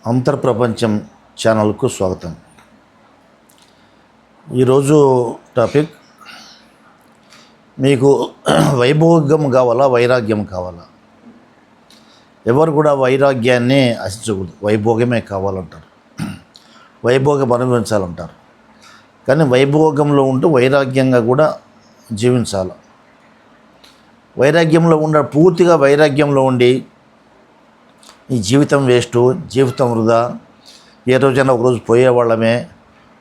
అంతర్ప్రపంచం ఛానల్కు స్వాగతం. ఈరోజు టాపిక్ మీకు వైభోగం కావాలా వైరాగ్యం కావాలా? ఎవరు కూడా వైరాగ్యాన్ని ఆశించకూడదు, వైభోగమే కావాలంటారు, వైభోగం అనుభవించాలంటారు. కానీ వైభోగంలో ఉంటూ వైరాగ్యంగా కూడా జీవించాలి. వైరాగ్యంలో పూర్తిగా వైరాగ్యంలో ఉండి ఈ జీవితం వేస్టు, జీవితం వృధా, ఏ రోజైనా ఒకరోజు పోయేవాళ్ళమే,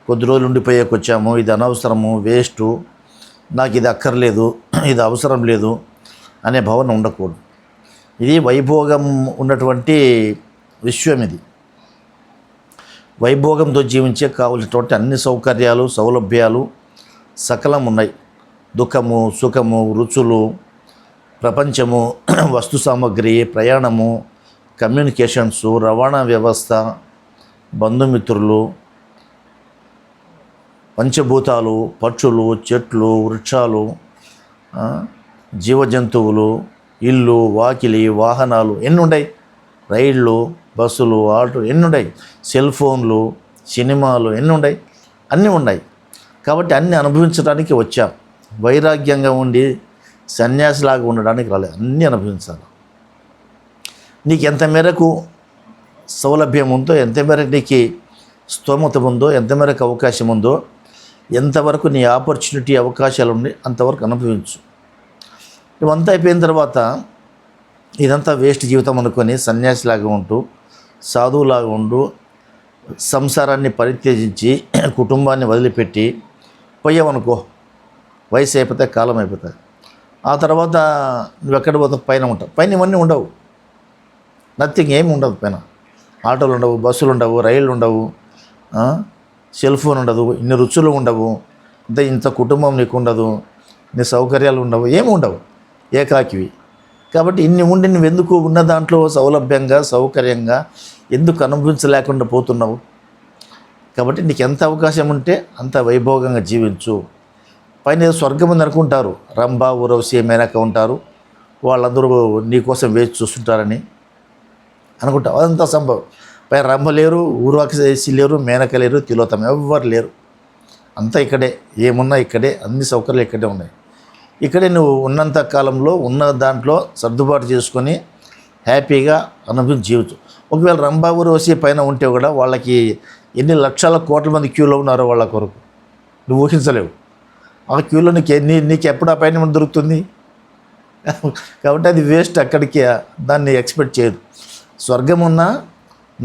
కొద్ది రోజులు ఉండిపోయేకి వచ్చాము, ఇది అనవసరము, వేస్టు, నాకు ఇది అక్కర్లేదు, ఇది అవసరం లేదు అనే భావన ఉండకూడదు. ఇది వైభోగం ఉన్నటువంటి విశ్వం. ఇది వైభోగంతో జీవించే కావలసినటువంటి అన్ని సౌకర్యాలు, సౌలభ్యాలు సకలం ఉన్నాయి. దుఃఖము, సుఖము, రుచులు, ప్రపంచము, వస్తు సామాగ్రి, ప్రయాణము, కమ్యూనికేషన్స్, రవాణా వ్యవస్థ, బంధుమిత్రులు, పంచభూతాలు, పక్షులు, చెట్లు, వృక్షాలు, జీవజంతువులు, ఇల్లు, వాకిలి, వాహనాలు ఎన్ని ఉన్నాయి, రైళ్ళు, బస్సులు, ఆటో ఎన్ని ఉన్నాయి, సెల్ ఫోన్లు, సినిమాలు ఎన్ని ఉన్నాయి, అన్నీ ఉన్నాయి. కాబట్టి అన్నీ అనుభవించడానికి వచ్చాం. వైరాగ్యంగా ఉండి సన్యాసిలాగా ఉండడానికి రాలేదు, అన్నీ అనుభవించాలి. నీకు ఎంత మేరకు సౌలభ్యం ఉందో, ఎంత మేరకు నీకు స్తోమత ఉందో, ఎంత మేరకు అవకాశం ఉందో, ఎంతవరకు నీ ఆపర్చునిటీ అవకాశాలు ఉన్నాయి అంతవరకు అనుభవించు. ఇవంతా అయిపోయిన తర్వాత ఇదంతా వేస్ట్ జీవితం అనుకొని సన్యాసిలాగా ఉంటూ, సాధువులాగా ఉంటూ, సంసారాన్ని పరిత్యజించి కుటుంబాన్ని వదిలిపెట్టి పోయావనుకో, వయసు అయిపోతే, కాలం అయిపోతుంది. ఆ తర్వాత నువ్వు ఎక్కడ పోతావు? పైన ఉంటావు. పైన ఇవన్నీ ఉండవు, నథింగ్, ఏమి ఉండదు. పైన ఆటోలు ఉండవు, బస్సులు ఉండవు, రైళ్ళు ఉండవు, సెల్ ఫోన్ ఉండదు, ఇన్ని రుచులు ఉండవు, ఇంత కుటుంబం నీకు ఉండదు, నీ సౌకర్యాలు ఉండవు, ఏమి ఉండవు, ఏకాకివి. కాబట్టి ఇన్ని ఉండి నువ్వు ఎందుకు ఉన్న దాంట్లో సౌలభ్యంగా, సౌకర్యంగా ఎందుకు అనుభవించలేకుండా పోతున్నావు? కాబట్టి నీకు ఎంత అవకాశం ఉంటే అంత వైభోగంగా జీవించు. పైన స్వర్గం ఉంది అనుకుంటారు, రంభ, ఊర్వశి, మేనక ఉంటారు, వాళ్ళందరూ నీకోసం వేచి చూస్తుంటారని అనుకుంటావు. అదంతా సంభవం. పైన రంభ లేరు, ఊర్వశి లేరు, మేనక లేరు, తిలోత్తమ ఎవ్వరు లేరు. అంతా ఇక్కడే, ఏమున్నా ఇక్కడే, అన్ని సౌకర్యాలు ఇక్కడే ఉన్నాయి. ఇక్కడే నువ్వు ఉన్నంత కాలంలో ఉన్న దాంట్లో సర్దుబాటు చేసుకొని హ్యాపీగా అనుభవించి జీవితం. ఒకవేళ రంభ, ఊర్వశి పైన ఉంటే కూడా వాళ్ళకి ఎన్ని లక్షల కోట్ల మంది క్యూలో ఉన్నారో వాళ్ళ కొరకు నువ్వు ఊహించలేవు. ఆ క్యూలో నీకు ఎప్పుడు ఆ పైన దొరుకుతుంది? కాబట్టి అది వేస్ట్. అక్కడికి దాన్ని ఎక్స్పెక్ట్ చేయదు. స్వర్గమున్నా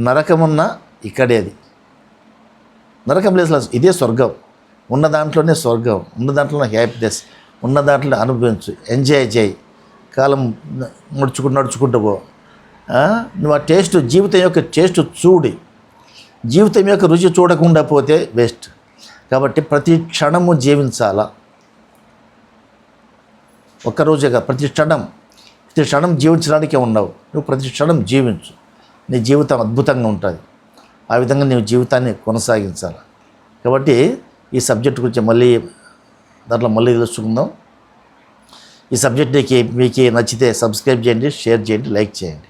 నరకమున్నా ఇక్కడే. అది నరకం ప్లేస్లో ఇదే స్వర్గం. ఉన్న దాంట్లోనే స్వర్గం, ఉన్న దాంట్లోనే హ్యాపీనెస్, ఉన్న దాంట్లో అనుభవించు, ఎంజాయ్ చేయి, కాలం నడుచుకుంటూ పో. నువ్వు ఆ టేస్ట్, జీవితం యొక్క టేస్ట్ చూడి, జీవితం యొక్క రుచి చూడకుండా పోతే వేస్ట్. కాబట్టి ప్రతి క్షణము జీవించాలా. ఒక్కరోజుగా ప్రతి క్షణం జీవించడానికే ఉన్నావు. నువ్వు ప్రతి క్షణం జీవించు, నీ జీవితం అద్భుతంగా ఉంటుంది. ఆ విధంగా నీవు జీవితాన్ని కొనసాగించాలి. కాబట్టి ఈ సబ్జెక్ట్ గురించి మళ్ళీ తెలుసుకుందాం. ఈ సబ్జెక్ట్ మీకు నచ్చితే సబ్స్క్రైబ్ చేయండి, షేర్ చేయండి, లైక్ చేయండి.